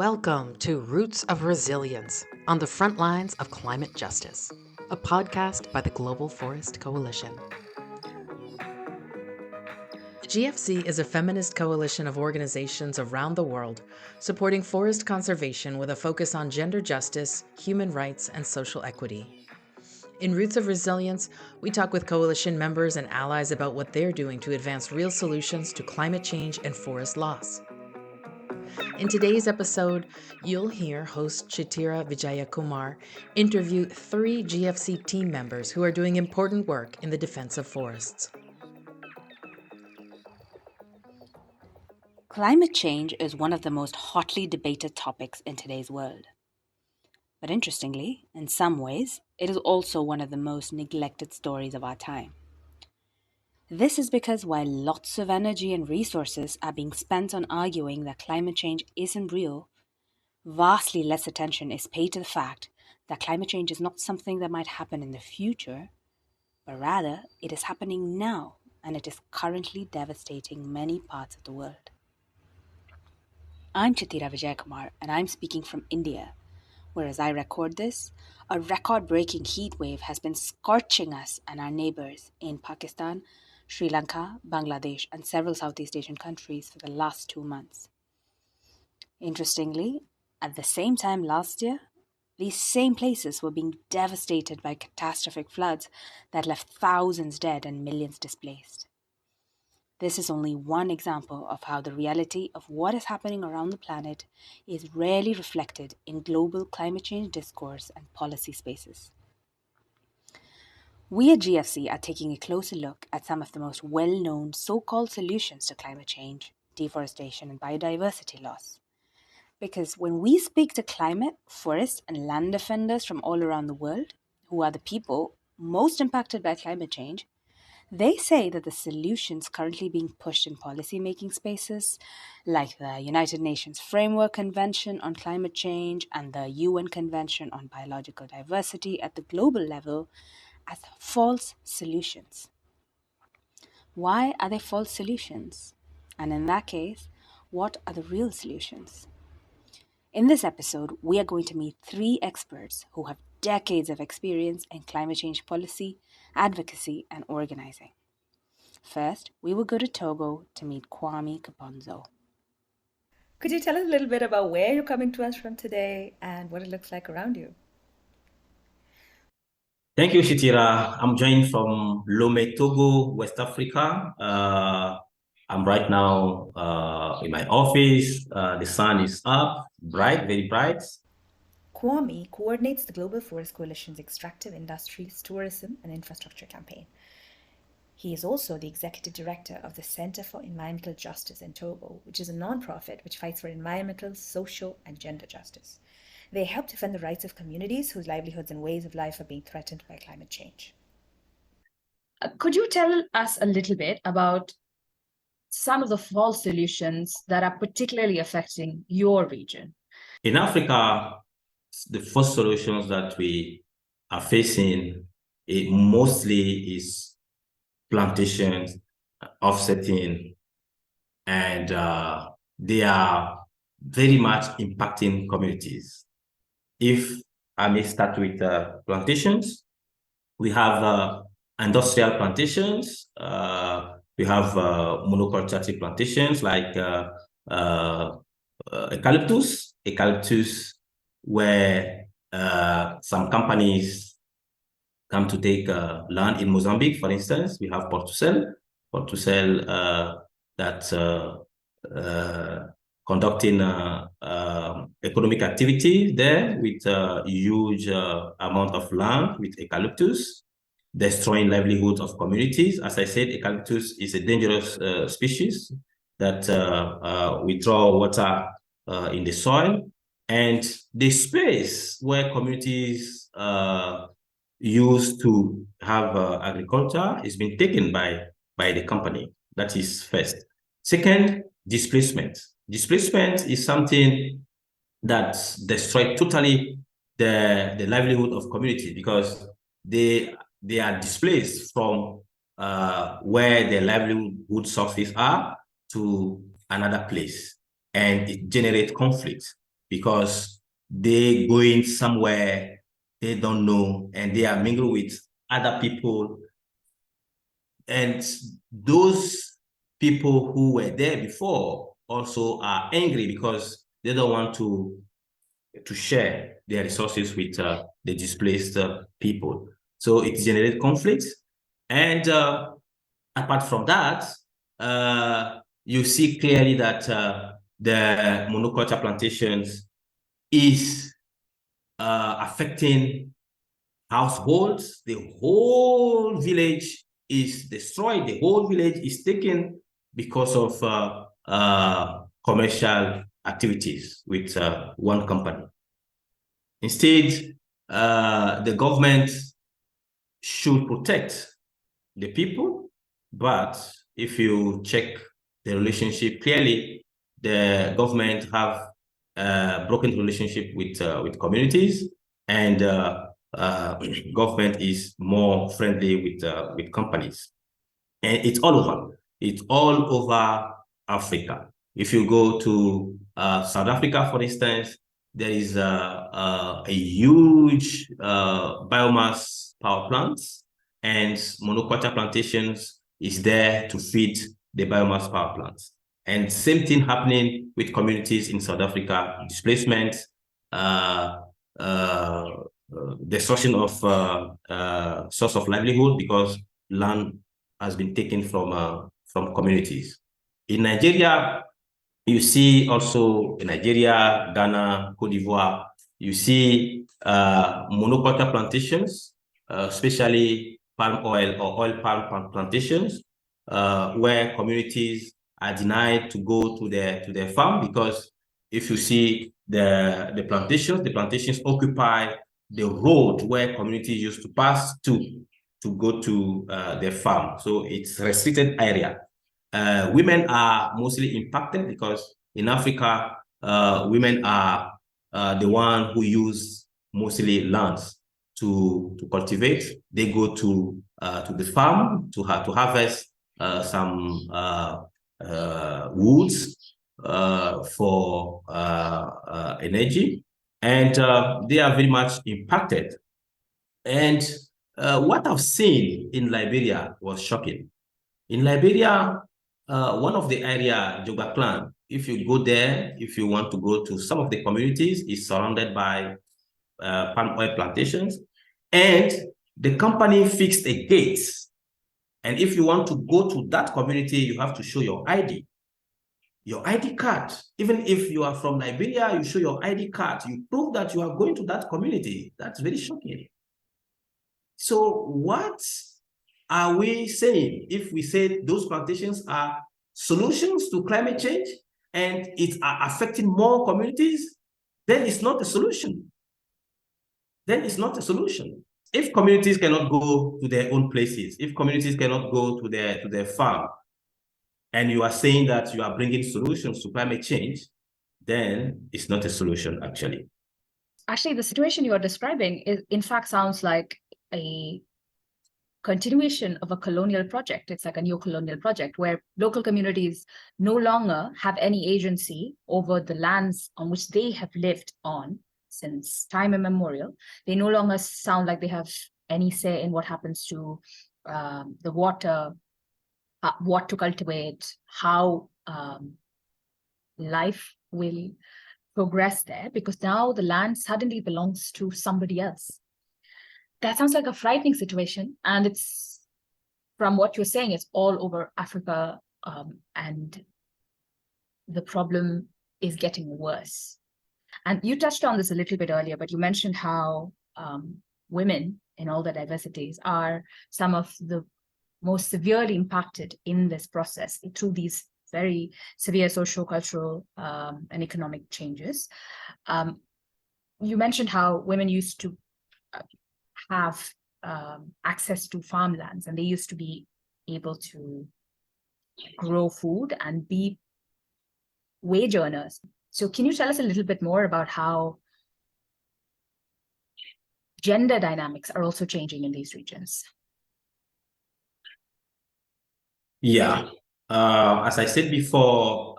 Welcome to Roots of Resilience on the Front Lines of Climate Justice, a podcast by the Global Forest Coalition. The GFC is a feminist coalition of organizations around the world supporting forest conservation with a focus on gender justice, human rights, and social equity. In Roots of Resilience, we talk with coalition members and allies about what they're doing to advance real solutions to climate change and forest loss. In today's episode, you'll hear host Chithira Vijayakumar interview 3 GFC team members who are doing important work in the defense of forests. Climate change is one of the most hotly debated topics in today's world. But interestingly, in some ways, it is also one of the most neglected stories of our time. This is because while lots of energy and resources are being spent on arguing that climate change isn't real, vastly less attention is paid to the fact that climate change is not something that might happen in the future, but rather it is happening now, and it is currently devastating many parts of the world. I'm Chithira Vijayakumar, and I'm speaking from India, where as I record this, a record-breaking heat wave has been scorching us and our neighbors in Pakistan, Sri Lanka, Bangladesh, and several Southeast Asian countries for the last 2 months. Interestingly, at the same time last year, these same places were being devastated by catastrophic floods that left thousands dead and millions displaced. This is only one example of how the reality of what is happening around the planet is rarely reflected in global climate change discourse and policy spaces. We at GFC are taking a closer look at some of the most well-known so-called solutions to climate change, deforestation, and biodiversity loss. Because when we speak to climate, forest, and land defenders from all around the world, who are the people most impacted by climate change, they say that the solutions currently being pushed in policy-making spaces, like the United Nations Framework Convention on Climate Change and the UN Convention on Biological Diversity at the global level, as false solutions. Why are they false solutions? And in that case, what are the real solutions? In this episode, we are going to meet 3 experts who have decades of experience in climate change policy, advocacy, and organizing. First, we will go to Togo to meet Kwami Kpondzo. Could you tell us a little bit about where you're coming to us from today and what it looks like around you? Thank you, Chithira. I'm joining from Lomé, Togo, West Africa. I'm right now in my office. The sun is up, bright, very bright. Kwami coordinates the Global Forest Coalition's extractive industries, tourism, and infrastructure campaign. He is also the executive director of the Center for Environmental Justice in Togo, which is a non-profit which fights for environmental, social, and gender justice. They help defend the rights of communities whose livelihoods and ways of life are being threatened by climate change. Could you tell us a little bit about some of the false solutions that are particularly affecting your region? In Africa, the first solutions that we are facing, it mostly is plantations, offsetting, and they are very much impacting communities. If I may start with plantations, we have industrial plantations, we have monoculture plantations like eucalyptus, where some companies come to take land in Mozambique, for instance. We have Portucel that conducting economic activity there with a huge amount of land with eucalyptus, destroying livelihoods of communities. As I said, eucalyptus is a dangerous species that withdraw water in the soil, and the space where communities used to have agriculture is being taken by the company. That is first. Second, displacement. Displacement is something that destroys totally the livelihood of community, because they are displaced from where their livelihood sources are to another place, and it generates conflict. because they going somewhere they don't know and they are mingling with other people. And those people who were there before also are angry because they don't want to share their resources with the displaced people. So it generates conflict. And apart from that, you see clearly that the monoculture plantations is affecting households. The whole village is destroyed. The whole village is taken because of commercial activities with one company. Instead, the government should protect the people, but if you check the relationship clearly, the government have a broken relationship with communities, and government is more friendly with companies. And it's all over. It's all over Africa. If you go to South Africa, for instance, there is a huge biomass power plants, and monoculture plantations is there to feed the biomass power plants. And same thing happening with communities in South Africa, displacement, destruction of source of livelihood because land has been taken from communities. In Nigeria, you see also in Nigeria, Ghana, Cote d'Ivoire, you see monoculture plantations, especially palm oil or oil palm plantations, where communities are denied to go to their farm because if you see the plantations occupy the road where communities used to pass to go to their farm. So it's restricted area. Women are mostly impacted because in Africa, women are the one who use mostly lands to cultivate. They go to the farm to harvest some woods for energy, and they are very much impacted. And what I've seen in Liberia was shocking. In Liberia, one of the area, Joga Clan, if you go there, if you want to go to some of the communities, is surrounded by palm oil plantations. And the company fixed a gate. And if you want to go to that community, you have to show your ID. Your ID card. Even if you are from Liberia, you show your ID card. You prove that you are going to that community. That's very shocking. So what are we saying if we say those plantations are solutions to climate change and it's affecting more communities? Then it's not a solution. Then it's not a solution. If communities cannot go to their own places, if communities cannot go to their farm, and you are saying that you are bringing solutions to climate change, then it's not a solution, actually. Actually, the situation you are describing in fact sounds like a continuation of a colonial project. It's like a neo-colonial project where local communities no longer have any agency over the lands on which they have lived on since time immemorial. They no longer sound like they have any say in what happens to the water, what to cultivate, how life will progress there, because now the land suddenly belongs to somebody else. That sounds like a frightening situation. And it's, from what you're saying, it's all over Africa, and the problem is getting worse. And you touched on this a little bit earlier, but you mentioned how women in all the diversities are some of the most severely impacted in this process through these very severe social, cultural, and economic changes. You mentioned how women used to have access to farmlands, and they used to be able to grow food and be wage earners. So can you tell us a little bit more about how gender dynamics are also changing in these regions? Yeah. As I said before,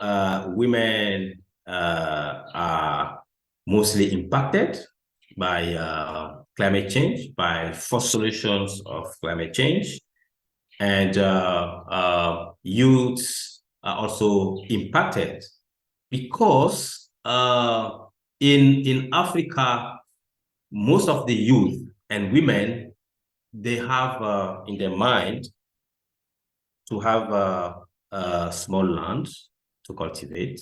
women are mostly impacted by climate change, by forced solutions of climate change. And youths are also impacted because in Africa, most of the youth and women, they have in their mind to have small land to cultivate.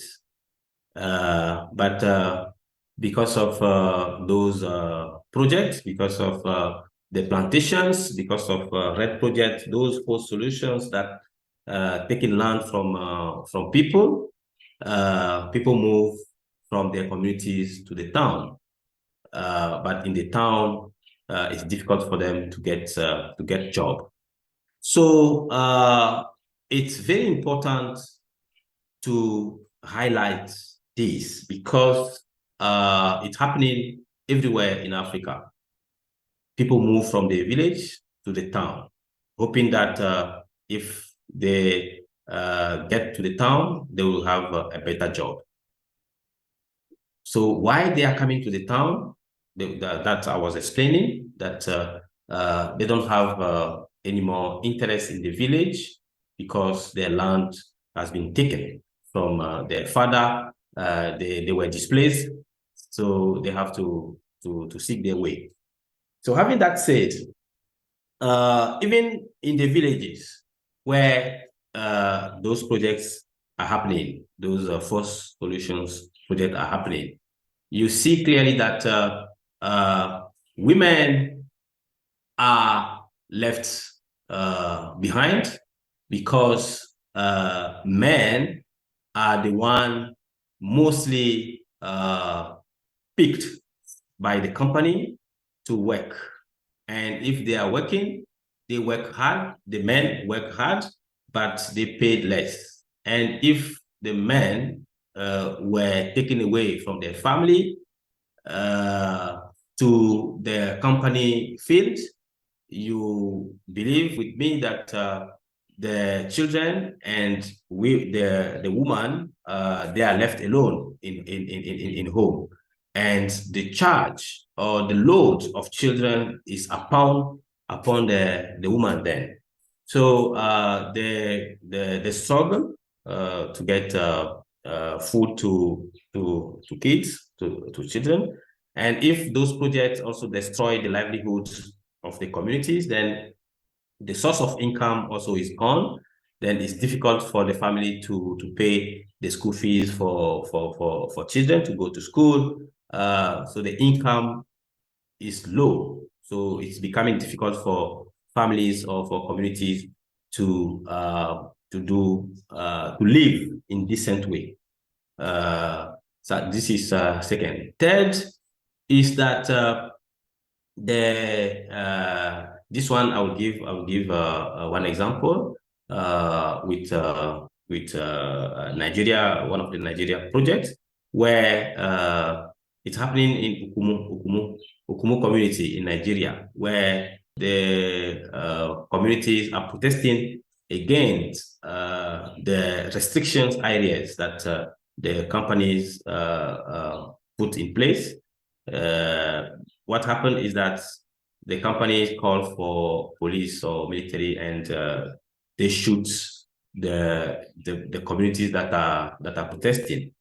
But because of those projects, because of the plantations, because of RED projects, those forced solutions that taking land from people, people move from their communities to the town. But in the town, it's difficult for them to get job. So it's very important to highlight this because it's happening everywhere in Africa. People move from the village to the town, hoping that if they get to the town, they will have a better job. So why they are coming to the town, that I was explaining, that they don't have any more interest in the village because their land has been taken from their father. They were displaced, so they have to seek their way. So having that said, even in the villages where those projects are happening, those forced solutions projects are happening, you see clearly that women are left behind because men are the one mostly picked by the company to work. And if they are working, they work hard, the men work hard, but they paid less. And if the men were taken away from their family to the company field, you believe with me that the children and the woman, they are left alone in home. And the charge or the load of children is upon the woman then. So the struggle to get food to kids, to children. And if those projects also destroy the livelihoods of the communities, then the source of income also is gone. Then it's difficult for the family to pay the school fees for children to go to school. So the income is low. So it's becoming difficult for families or for communities to live in decent way. So this is second. Third is that this one I will give one example with Nigeria, one of the Nigeria projects where it's happening in Ukumu community in Nigeria, where the communities are protesting against the restrictions areas that the companies put in place. What happened is that the companies call for police or military, and they shoot the communities that are protesting.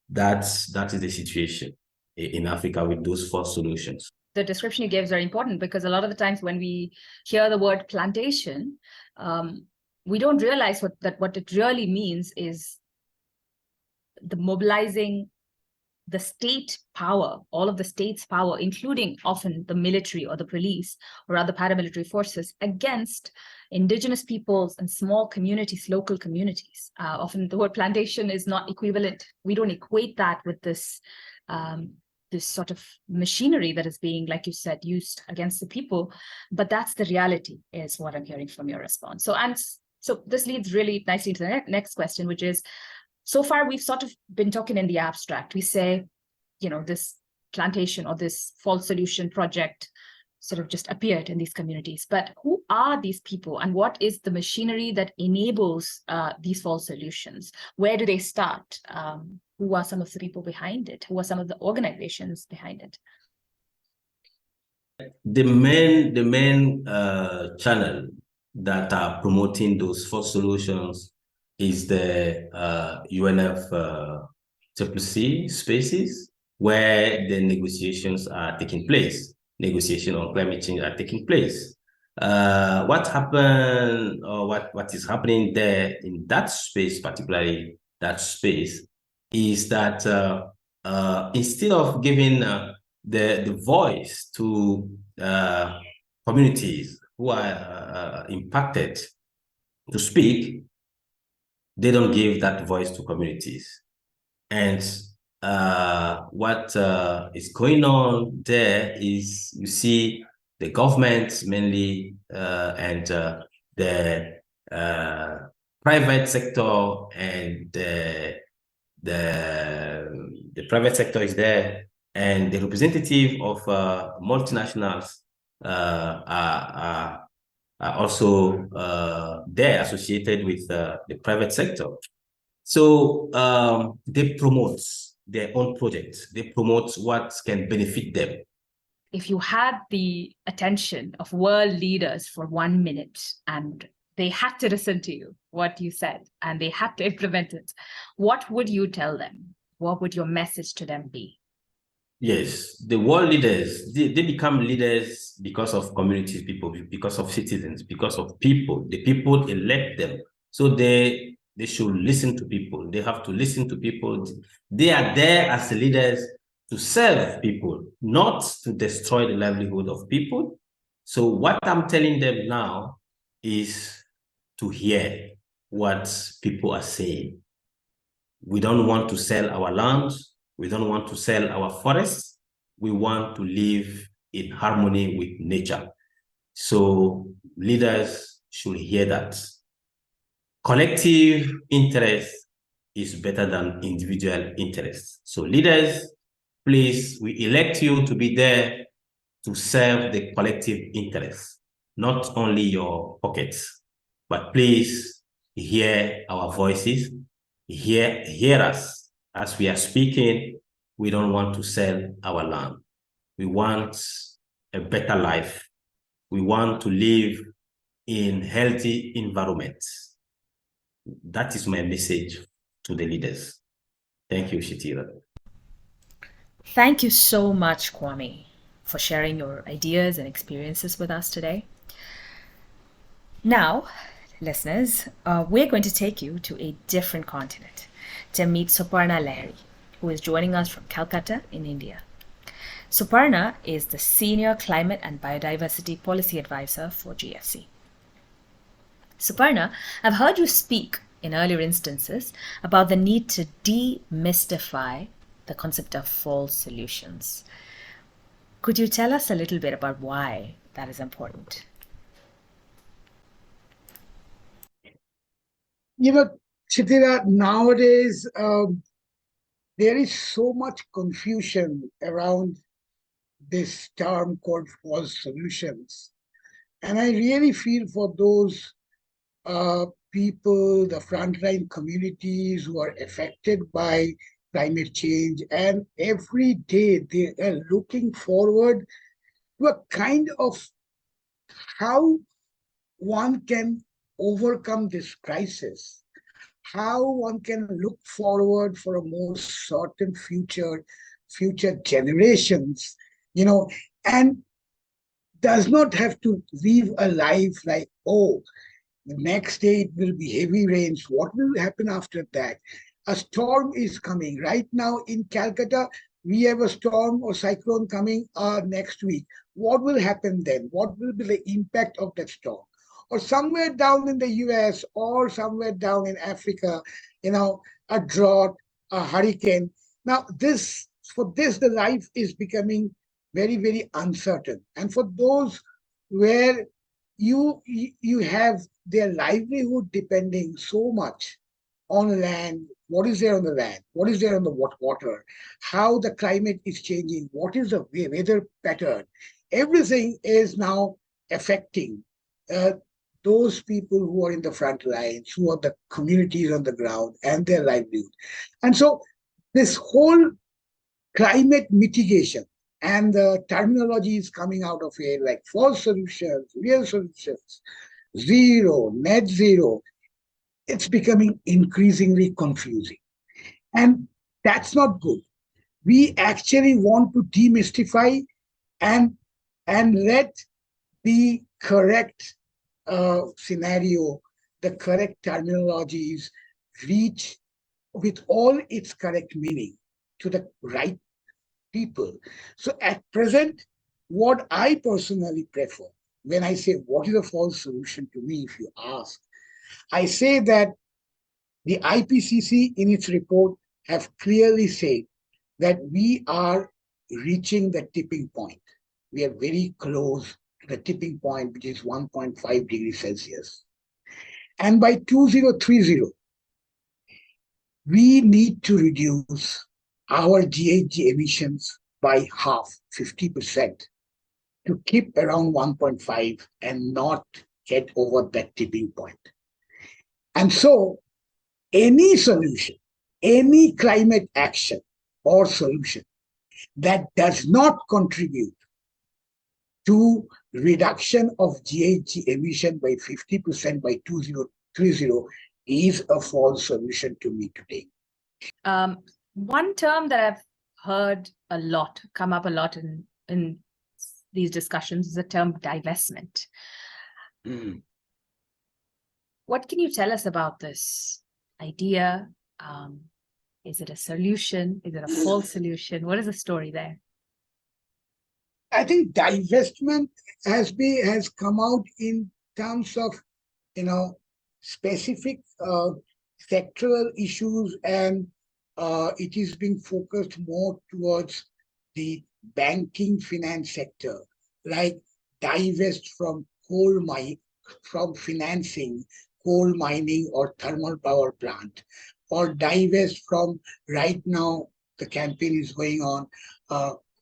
That is the situation in Africa with those forced solutions. The description you gave is very important because a lot of the times when we hear the word plantation, we don't realize what it really means is the mobilizing the state power, all of the state's power, including often the military or the police or other paramilitary forces, against indigenous peoples and small communities, local communities. Often the word plantation is not equivalent. We don't equate that with this this sort of machinery that is being, like you said, used against the people. But that's the reality, is what I'm hearing from your response. So this leads really nicely to the next question, which is, so far we've sort of been talking in the abstract. We say, this plantation or this false solution project sort of just appeared in these communities. But who are these people, and what is the machinery that enables these false solutions? Where do they start? Who are some of the people behind it? Who are some of the organizations behind it? The main channel that are promoting those four solutions is the UNFCCC spaces, where the negotiations are taking place. Negotiation on climate change are taking place. What happened, or what is happening there in that space, particularly that space, is that instead of giving the voice to communities who are impacted to speak, they don't give that voice to communities. And what is going on there is, you see the government mainly and the private sector, and the private sector is there, and the representative of multinationals are also there, associated with the private sector. So they promote their own projects. They promote what can benefit them. If you had the attention of world leaders for 1 minute and they had to listen to you, what you said, and they had to implement it, what would you tell them? What would your message to them be? Yes, the world leaders, they become leaders because of communities, people, because of citizens, because of people. The people elect them. So they should listen to people. They have to listen to people. They are there as leaders to serve people, not to destroy the livelihood of people. So what I'm telling them now is to hear what people are saying. We don't want to sell our land. We don't want to sell our forests. We want to live in harmony with nature. So leaders should hear that. Collective interest is better than individual interest. So leaders, please, we elect you to be there to serve the collective interest, not only your pockets, but please hear our voices, hear us as we are speaking. We don't want to sell our land. We want a better life. We want to live in healthy environments. That is my message to the leaders. Thank you, Chithira. Thank you so much, Kwami, for sharing your ideas and experiences with us today. Now, listeners, we're going to take you to a different continent to meet Souparna Lahiri, who is joining us from Calcutta in India. Souparna is the Senior Climate and Biodiversity Policy Advisor for GFC. Souparna, I've heard you speak in earlier instances about the need to demystify the concept of false solutions. Could you tell us a little bit about why that is important? Chithira, nowadays there is so much confusion around this term called false solutions. And I really feel for those people, the frontline communities who are affected by climate change, and every day they are looking forward to a kind of how one can overcome this crisis, how one can look forward for a more certain future generations, and does not have to live a life like, oh, the next day it will be heavy rains. What will happen after that? A storm is coming. Right now in Calcutta, we have a storm or cyclone coming next week. What will happen then? What will be the impact of that storm? Or somewhere down in the US or somewhere down in Africa, a drought, a hurricane. Now, for this, the life is becoming very, very uncertain. And for those where you have their livelihood depending so much on land, what is there on the land, what is there on the water, how the climate is changing, what is the weather pattern, everything is now affecting those people who are in the front lines, who are the communities on the ground and their livelihood. And so this whole climate mitigation and the terminology is coming out of it, like false solutions, real solutions, zero, net zero. It's becoming increasingly confusing. And that's not good. We actually want to demystify and let the correct scenario, the correct terminologies reach with all its correct meaning to the right people. So at present, what I personally prefer, when I say what is a false solution to me, if you ask, I say that the IPCC in its report have clearly said that we are reaching the tipping point. We are very close to the tipping point, which is 1.5 degrees Celsius. And by 2030, we need to reduce our GHG emissions by half, 50%, to keep around 1.5 and not get over that tipping point. And so any solution, any climate action or solution that does not contribute to reduction of GHG emission by 50% by 2030 is a false solution to me today. One term that I've heard a lot, come up a lot in these discussions, is the term divestment. What can you tell us about this idea? Is it a solution? Is it a false solution? What is the story there? I think divestment has come out in terms of, specific sectoral issues, and it is being focused more towards the banking finance sector, like divest from from financing coal mining or thermal power plant, or divest from, right now the campaign is going on,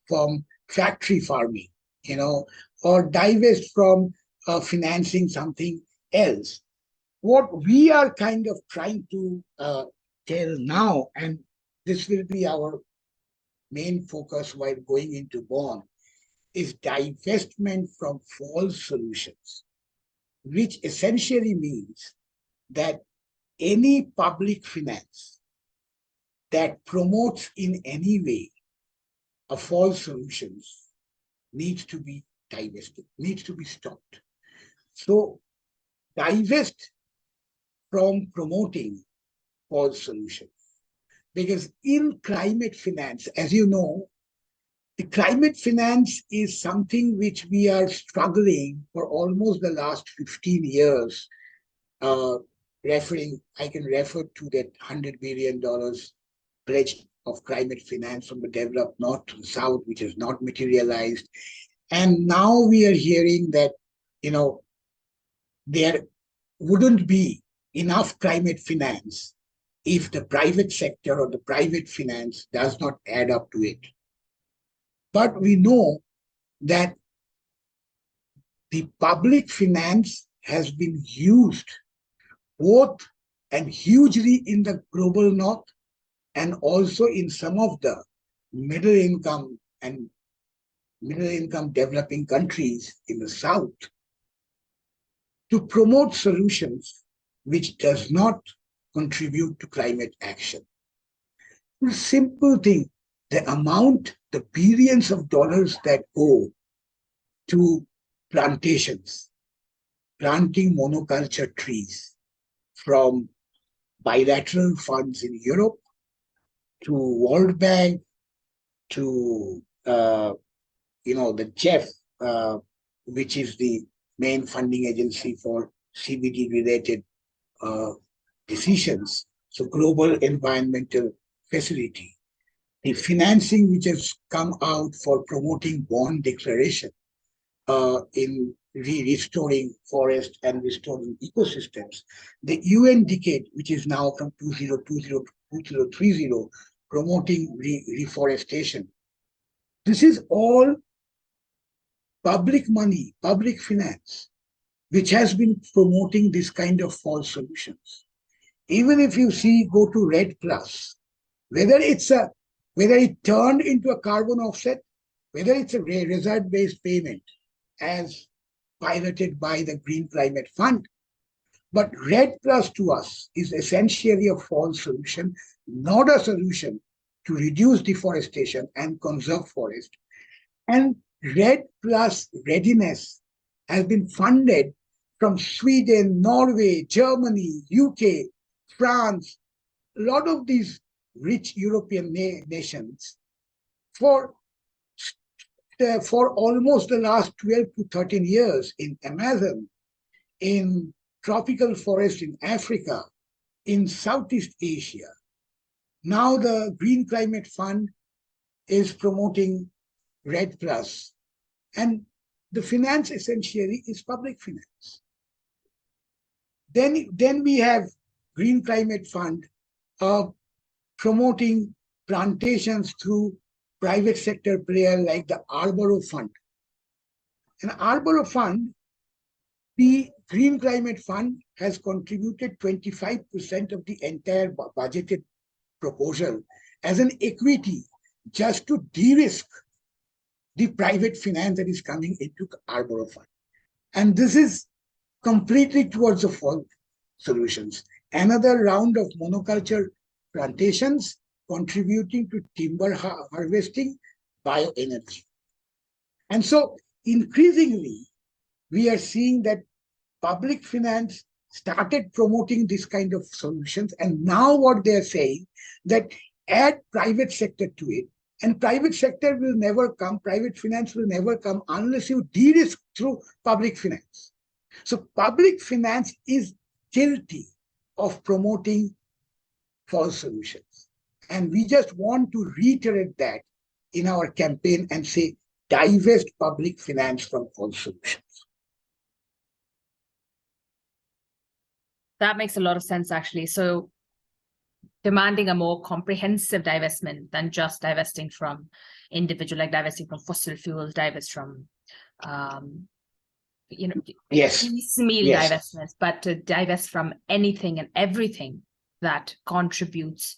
from factory farming, or divest from financing something else. What we are kind of trying to tell now, and this will be our main focus while going into Bonn, is divestment from false solutions, which essentially means that any public finance that promotes in any way a false solutions needs to be divested, needs to be stopped. So divest from promoting false solutions. Because in climate finance, as you know, the climate finance is something which we are struggling for almost the last 15 years. I can refer to that $100 billion pledge of climate finance from the developed north to the south, which has not materialized. And now we are hearing that, there wouldn't be enough climate finance if the private sector or the private finance does not add up to it. But we know that the public finance has been used both and hugely in the global north, and also in some of the middle income developing countries in the south, to promote solutions which does not contribute to climate action. A simple thing, the billions of dollars that go to plantations, planting monoculture trees, from bilateral funds in Europe to World Bank to the GEF, which is the main funding agency for CBD-related decisions, so Global Environmental Facility. The financing which has come out for promoting bond declaration in restoring forest and restoring ecosystems. The UN decade, which is now from 2020 to 2030, promoting reforestation. This is all public money, public finance, which has been promoting this kind of false solutions. Even if you go to REDD+, whether it turned into a carbon offset, whether it's a result-based payment as piloted by the Green Climate Fund. But REDD+ to us is essentially a false solution, not a solution to reduce deforestation and conserve forest. And REDD+ readiness has been funded from Sweden, Norway, Germany, UK, France, a lot of these rich European nations for almost the last 12 to 13 years in Amazon, in tropical forests in Africa, in Southeast Asia. Now the Green Climate Fund is promoting REDD+. And the finance essentially is public finance. Then we have Green Climate Fund promoting plantations through private sector player like the Arboro Fund. And Arboro Fund, the Green Climate Fund has contributed 25% of the entire budgeted proposal as an equity just to de-risk the private finance that is coming into the Arboro Fund. And this is completely towards the false solutions. Another round of monoculture plantations contributing to timber harvesting, bioenergy. And so increasingly, we are seeing that public finance started promoting this kind of solutions. And now what they're saying that add private sector to it, and private sector will never come, private finance will never come unless you de-risk through public finance. So public finance is guilty of promoting false solutions. And we just want to reiterate that in our campaign and say, divest public finance from false solutions. That makes a lot of sense, actually. So demanding a more comprehensive divestment than just divesting from individual, like divesting from fossil fuels, divest from, yes, piecemeal yes. divestments, but to divest from anything and everything that contributes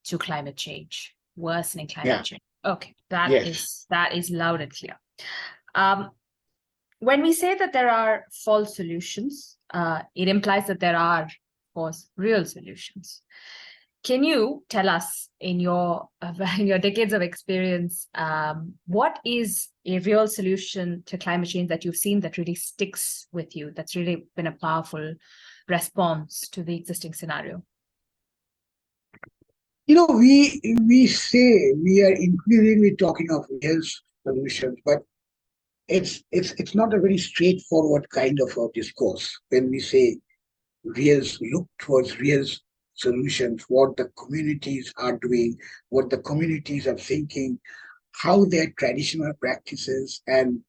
to climate change, worsening climate change. Okay, that is loud and clear. When we say that there are false solutions, it implies that there are, of course, real solutions. Can you tell us, in your decades of experience, what is a real solution to climate change that you've seen that really sticks with you, that's really been a powerful response to the existing scenario? We say we are increasingly talking of real solutions, but it's not a very straightforward kind of a discourse when we say look towards real solutions, what the communities are doing, what the communities are thinking, how their traditional practices and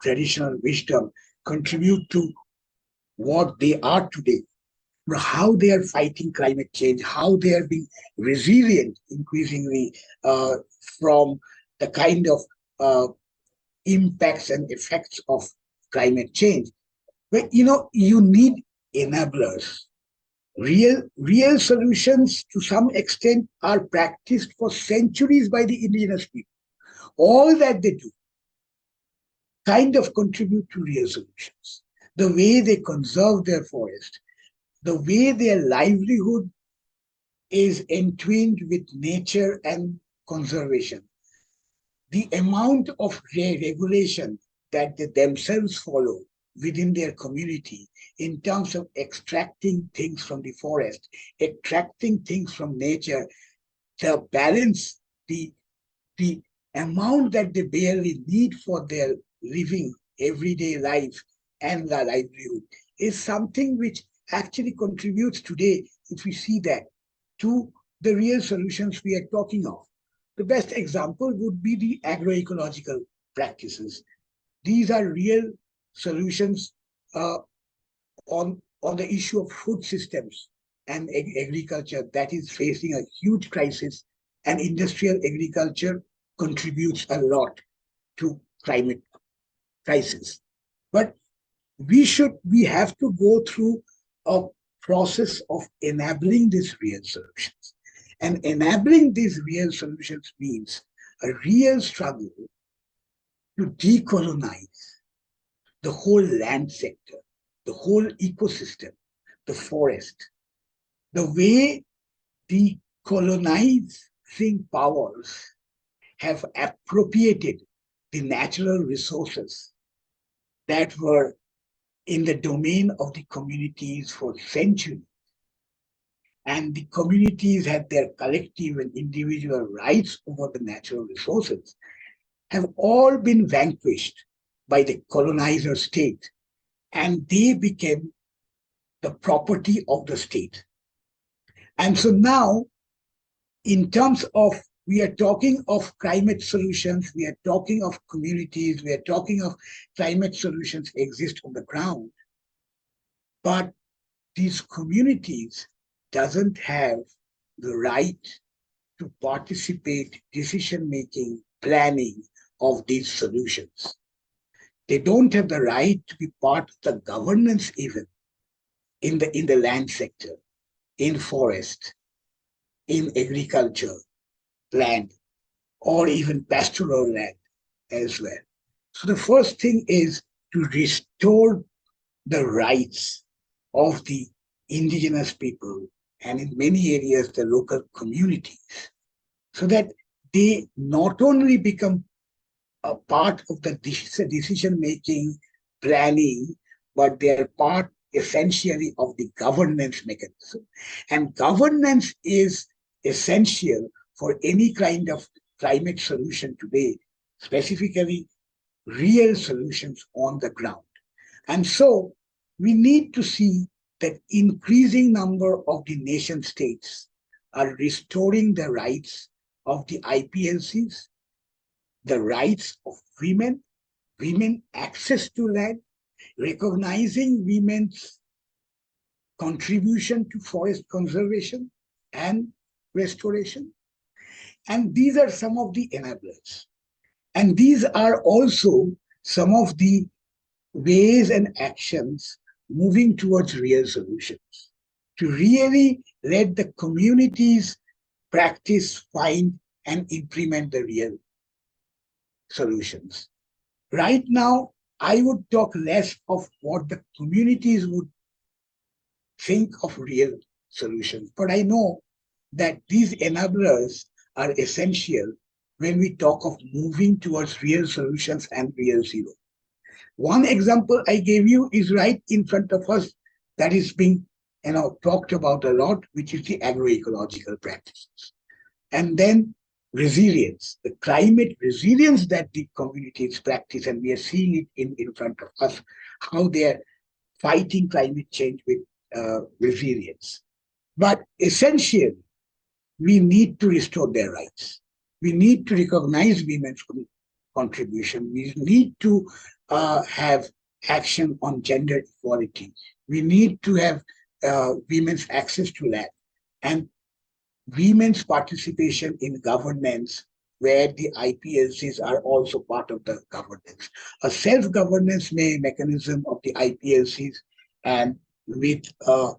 traditional wisdom contribute to what they are today, how they are fighting climate change, how they are being resilient increasingly from the kind of impacts and effects of climate change. But you need enablers. Real solutions to some extent are practiced for centuries by the indigenous people. All that they do kind of contribute to real solutions. The way they conserve their forest, the way their livelihood is entwined with nature and conservation, the amount of regulation that they themselves follow within their community in terms of extracting things from the forest, extracting things from nature, the balance, the amount that they barely need for their living everyday life and their livelihood is something which actually contributes today, if we see that, to the real solutions we are talking of. The best example would be the agroecological practices. These are real solutions on the issue of food systems and agriculture that is facing a huge crisis, and industrial agriculture contributes a lot to climate crisis. But we have to go through a process of enabling these real solutions. And enabling these real solutions means a real struggle to decolonize the whole land sector, the whole ecosystem, the forest. The way the colonizing powers have appropriated the natural resources that were in the domain of the communities for centuries. And the communities had their collective and individual rights over the natural resources, have all been vanquished by the colonizer state, and they became the property of the state. And so now, in terms of, we are talking of climate solutions, we are talking of communities, we are talking of climate solutions exist on the ground, but these communities doesn't have the right to participate decision-making, planning of these solutions. They don't have the right to be part of the governance even in the land sector, in forest, in agriculture land, or even pastoral land as well. So the first thing is to restore the rights of the indigenous people, and in many areas, the local communities, so that they not only become a part of the decision-making, planning, but they are part essentially of the governance mechanism. And governance is essential for any kind of climate solution today, specifically real solutions on the ground. And so we need to see that increasing number of the nation states are restoring the rights of the IPLCs, the rights of women access to land, recognizing women's contribution to forest conservation and restoration. And these are some of the enablers. And these are also some of the ways and actions moving towards real solutions, to really let the communities practice, find, and implement the real solutions. Right now, I would talk less of what the communities would think of real solutions, but I know that these enablers are essential when we talk of moving towards real solutions and real zero. One example I gave you is right in front of us that is being talked about a lot, which is the agroecological practices. And then resilience, the climate resilience that the communities practice, and we are seeing it in front of us, how they are fighting climate change with resilience. But essentially, we need to restore their rights. We need to recognize women's contribution. We need to have action on gender equality. We need to have women's access to land and women's participation in governance, where the IPLCs are also part of the governance. A self-governance mechanism of the IPLCs, and with a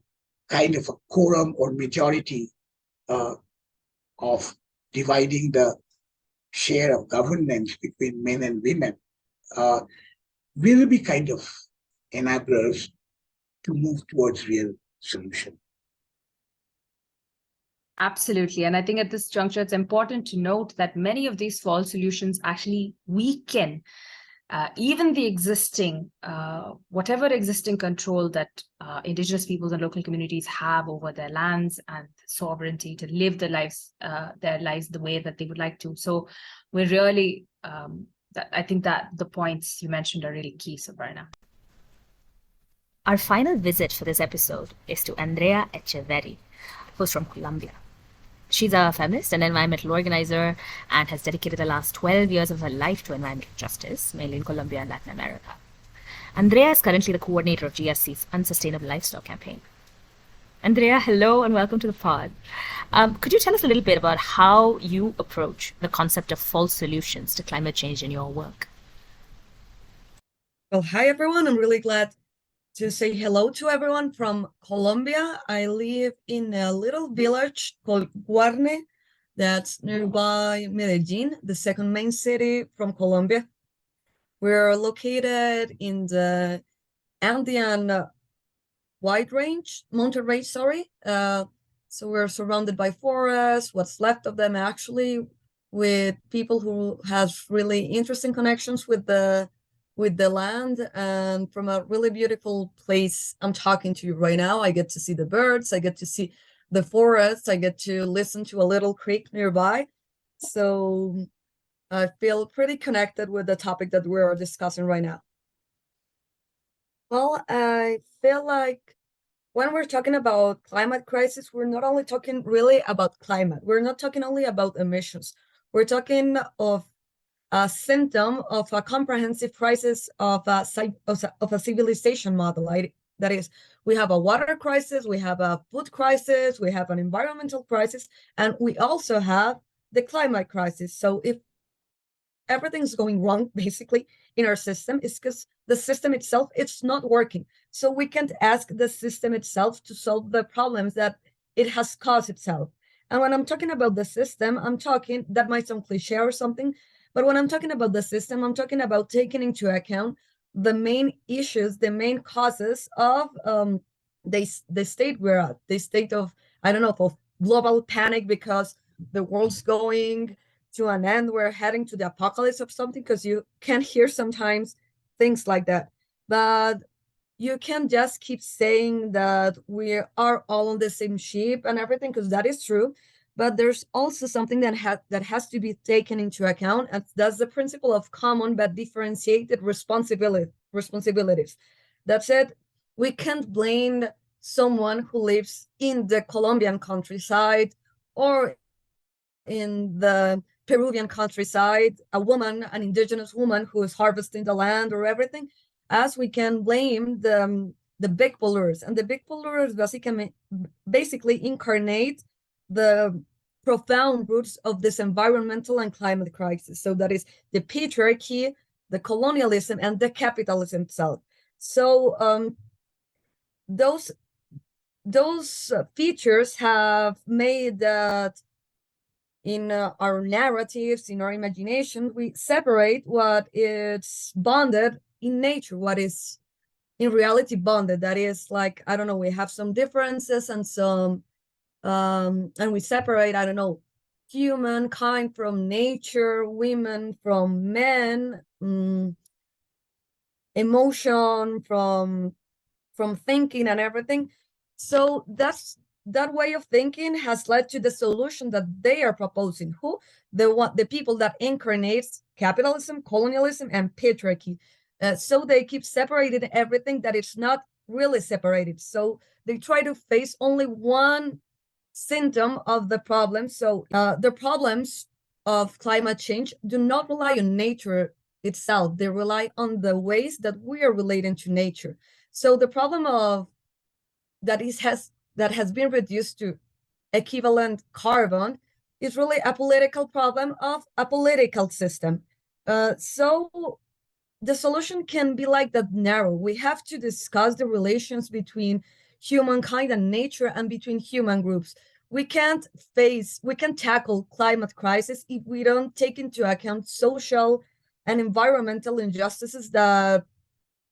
kind of a quorum or majority of dividing the share of governance between men and women, will be kind of enablers to move towards real solution. Absolutely. And I think at this juncture, it's important to note that many of these false solutions actually weaken even the existing, whatever existing control that indigenous peoples and local communities have over their lands and sovereignty to live their lives the way that they would like to. So we're really, I think that the points you mentioned are really key, Souparna. Our final visit for this episode is to Andrea Echeverri, who's from Colombia. She's a feminist and environmental organizer and has dedicated the last 12 years of her life to environmental justice, mainly in Colombia and Latin America. Andrea is currently the coordinator of GSC's Unsustainable Livestock Campaign. Andrea, hello and welcome to the pod. Could you tell us a little bit about how you approach the concept of false solutions to climate change in your work? Well, hi, everyone. I'm really glad to say hello to everyone from Colombia. I live in a little village called Guarne that's nearby Medellin, the second main city from Colombia. We're located in the Andean mountain range, sorry. So we're surrounded by forests, what's left of them actually, with people who have really interesting connections with the land, and from a really beautiful place I'm talking to you right now. I get to see the birds, I get to see the forest, I get to listen to a little creek nearby. So I feel pretty connected with the topic that we're discussing right now. Well, I feel like when we're talking about climate crisis, we're not only talking really about climate. We're not talking only about emissions. We're talking of a symptom of a comprehensive crisis of a civilization model. That is, we have a water crisis, we have a food crisis, we have an environmental crisis, and we also have the climate crisis. So if everything's going wrong, basically, in our system, it's because the system itself, it's not working. So we can't ask the system itself to solve the problems that it has caused itself. And when I'm talking about the system, I'm talking, that might sound cliche or something, but when I'm talking about the system, I'm talking about taking into account the main issues, the main causes of the state we're at, the state of, I don't know, of global panic because the world's going to an end, we're heading to the apocalypse of something, because you can hear sometimes things like that. But you can't just keep saying that we are all on the same ship and everything, because that is true. But there's also something that has to be taken into account, and that's the principle of common but differentiated responsibilities. That said, we can't blame someone who lives in the Colombian countryside or in the Peruvian countryside, a woman, an indigenous woman who is harvesting the land or everything, as we can blame the big polluters. And the big polluters basically incarnate the profound roots of this environmental and climate crisis. So that is the patriarchy, the colonialism, and the capitalism itself. So those features have made that in our narratives, in our imagination, we separate what is bonded in nature, what is in reality bonded. That is, like, I don't know, we have some differences and some, and we separate, I don't know, humankind from nature, women from men, emotion from thinking and everything. So that way of thinking has led to the solution that they are proposing. The people that incarnates capitalism, colonialism, and patriarchy. So they keep separating everything that is not really separated. So they try to face only one symptom of the problem. So the problems of climate change do not rely on nature itself. They rely on the ways that we are relating to nature. So the problem of that has been reduced to equivalent carbon is really a political problem of a political system. So the solution can be like that narrow. We have to discuss the relations between humankind and nature and between human groups. We can't tackle climate crisis if we don't take into account social and environmental injustices that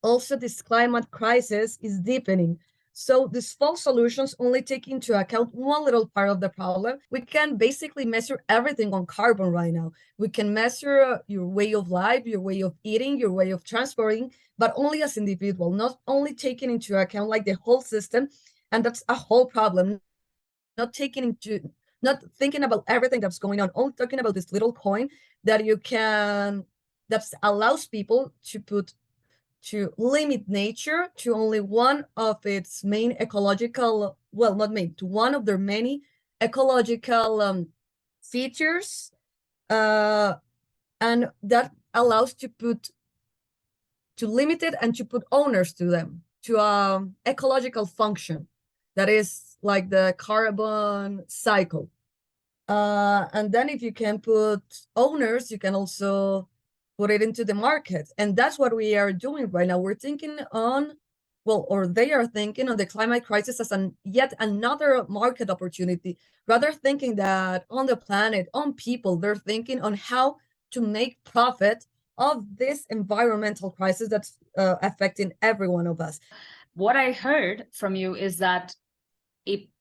also this climate crisis is deepening. So these false solutions only take into account one little part of the problem. We can basically measure everything on carbon right now. We can measure your way of life, your way of eating, your way of transporting, but only as individual, not only taking into account like the whole system. And that's a whole problem. Not thinking about everything that's going on, only talking about this little coin that allows people to limit nature to only one of its main ecological, well, not main, to one of their many ecological features, and that allows to limit it and to put owners to them, to ecological function that is like the carbon cycle. And then if you can put owners, you can also put it into the market. And that's what we are doing right now. We're thinking on well, or they are thinking of the climate crisis as yet another market opportunity, rather thinking that on the planet, on people, they're thinking on how to make profit of this environmental crisis that's affecting every one of us. What I heard from you is that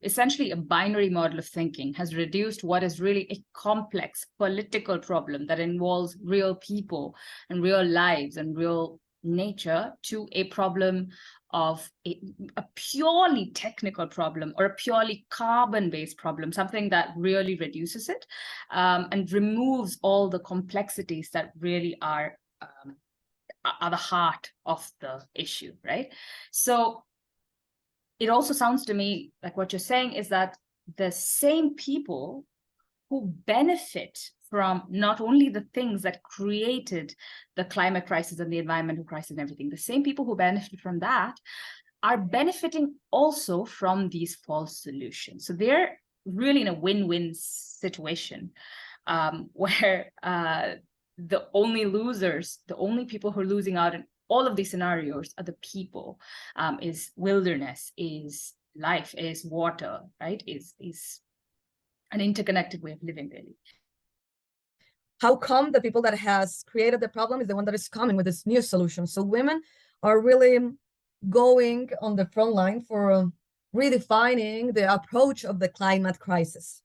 essentially a binary model of thinking has reduced what is really a complex political problem that involves real people and real lives and real nature to a problem of a purely technical problem or a purely carbon-based problem, something that really reduces it and removes all the complexities that really are the heart of the issue, right? So it also sounds to me like what you're saying is that the same people who benefit from not only the things that created the climate crisis and the environmental crisis and everything, the same people who benefit from that are benefiting also from these false solutions. So they're really in a win-win situation where the only losers, the only people who are losing out in all of these scenarios are the people, is wilderness, is life, is water, right? Is an interconnected way of living, really. How come the people that has created the problem is the one that is coming with this new solution? So women are really going on the front line for redefining the approach of the climate crisis.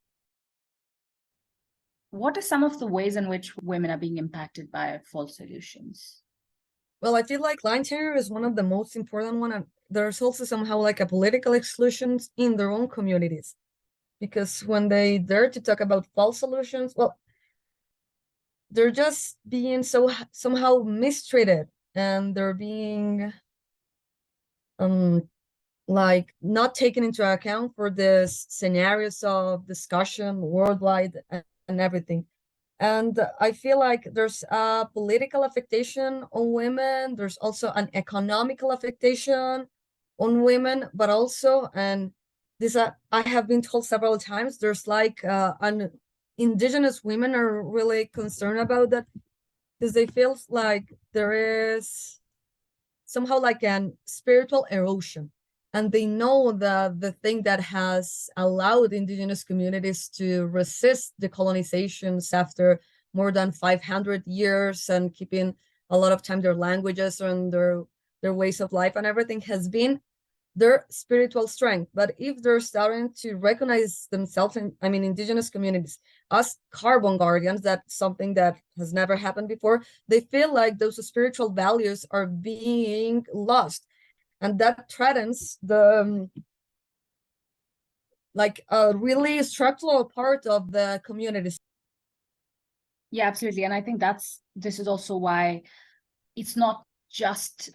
What are some of the ways in which women are being impacted by false solutions? Well, I feel like land tenure is one of the most important one. And there's also somehow like a political exclusion in their own communities, because when they dare to talk about false solutions, well, they're just being somehow mistreated, and they're being like not taken into account for the scenarios of discussion worldwide and everything. And I feel like there's a political affectation on women. There's also an economical affectation on women, but also, and this I have been told several times, there's like an indigenous women are really concerned about that, because they feel like there is somehow like an spiritual erosion. And they know that the thing that has allowed indigenous communities to resist the colonizations after more than 500 years and keeping a lot of time their languages and their ways of life and everything has been their spiritual strength. But if they're starting to recognize themselves in, indigenous communities as carbon guardians, that's something that has never happened before, they feel like those spiritual values are being lost. And that threatens the like a really structural part of the communities. Yeah, absolutely. And I think this is also why it's not just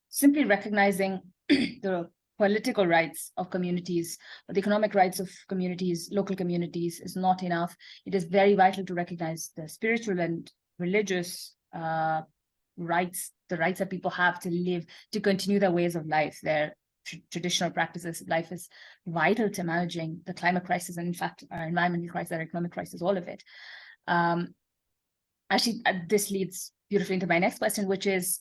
simply recognizing the political rights of communities, but the economic rights of communities, local communities, is not enough. It is very vital to recognize the spiritual and religious rights, the rights that people have to live, to continue their ways of life, their traditional practices. Life is vital to managing the climate crisis, and in fact, our environmental crisis, our economic crisis, all of it. Actually, this leads beautifully into my next question, which is,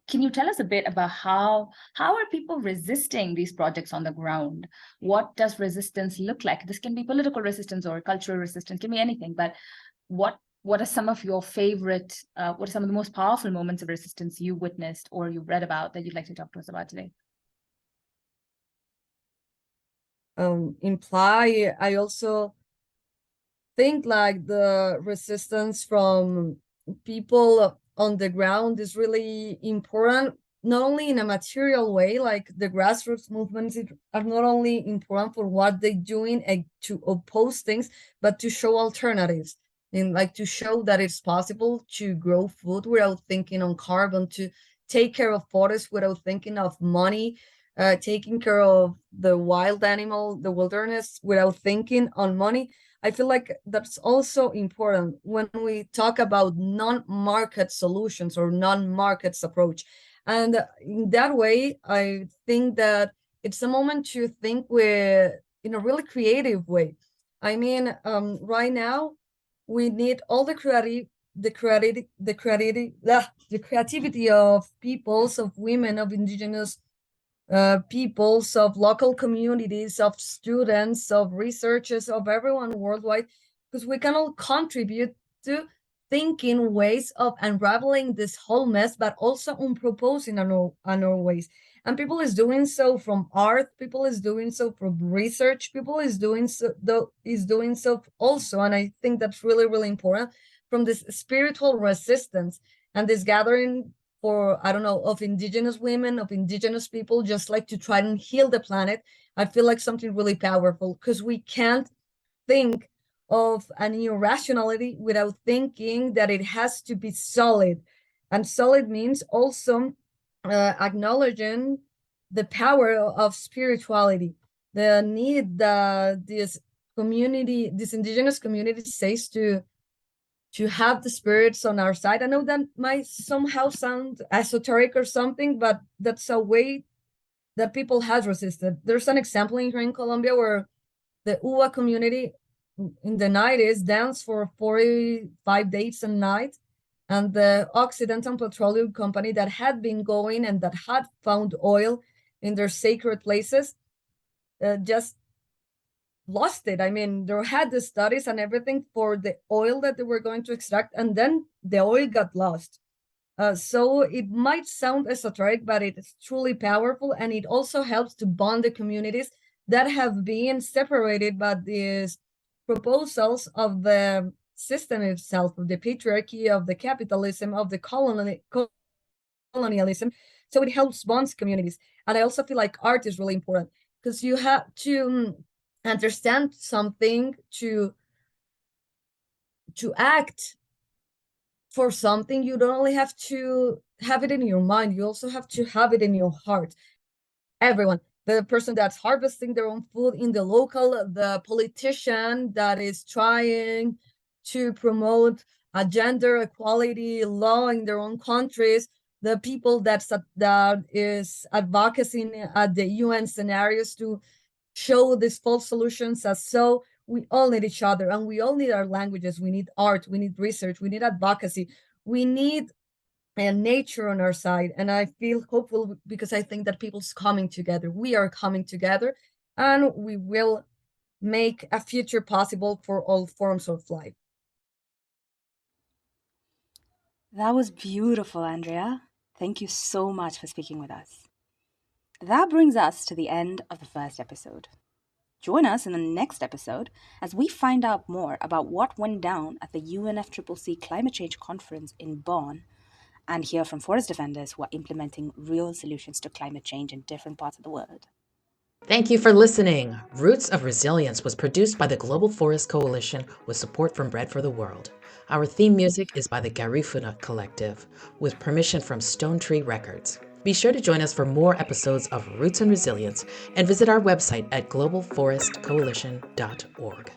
can you tell us a bit about how are people resisting these projects on the ground? What does resistance look like? This can be political resistance or cultural resistance, can be anything, but what are some of your favorite, what are some of the most powerful moments of resistance you witnessed or you've read about that you'd like to talk to us about today? I also think like the resistance from people on the ground is really important, not only in a material way, like the grassroots movements are not only important for what they're doing to oppose things, but to show alternatives, and like to show that it's possible to grow food without thinking on carbon, to take care of forests without thinking of money, taking care of the wild animal, the wilderness, without thinking on money. I feel like that's also important when we talk about non-market solutions or non-markets approach. And in that way, I think that it's a moment to think in a really creative way. Right now, we need all the the creativity of peoples, of women, of indigenous peoples, of local communities, of students, of researchers, of everyone worldwide, because we can all contribute to thinking ways of unraveling this whole mess, but also on proposing our ways. And people is doing so from art, people is doing so from research, people is doing so also, and I think that's really, really important, from this spiritual resistance and this gathering for, I don't know, of indigenous women, of indigenous people, just like to try and heal the planet. I feel like something really powerful, because we can't think of a new rationality without thinking that it has to be solid. And solid means also acknowledging the power of spirituality, the need that this indigenous community says to have the spirits on our side. I know that might somehow sound esoteric or something, but that's a way that people has resisted. There's an example here in Colombia where the UA community in the 90s danced for 45 days and nights, and the Occidental Petroleum Company that had been going and that had found oil in their sacred places just lost it. I mean, they had the studies and everything for the oil that they were going to extract, and then the oil got lost. So it might sound esoteric, but it's truly powerful, and it also helps to bond the communities that have been separated by these proposals of the system itself, of the patriarchy, of the capitalism, of the colonialism. So it helps bond communities. And I also feel like art is really important, because you have to understand something to act for something. You don't only have to have it in your mind, you also have to have it in your heart. Everyone, the person that's harvesting their own food in the local, the politician that is trying to promote a gender equality law in their own countries, the people that is advocating at the UN scenarios to show these false solutions. As so we all need each other, and we all need our languages. We need art, we need research, we need advocacy, we need nature on our side. And I feel hopeful, because I think that people's coming together, we are coming together, and we will make a future possible for all forms of life. That was beautiful, Andrea. Thank you so much for speaking with us. That brings us to the end of the first episode. Join us in the next episode as we find out more about what went down at the UNFCCC Climate Change Conference in Bonn, and hear from forest defenders who are implementing real solutions to climate change in different parts of the world. Thank you for listening. Roots of Resilience was produced by the Global Forest Coalition with support from Bread for the World. Our theme music is by the Garifuna Collective, with permission from Stone Tree Records. Be sure to join us for more episodes of Roots and Resilience, and visit our website at globalforestcoalition.org.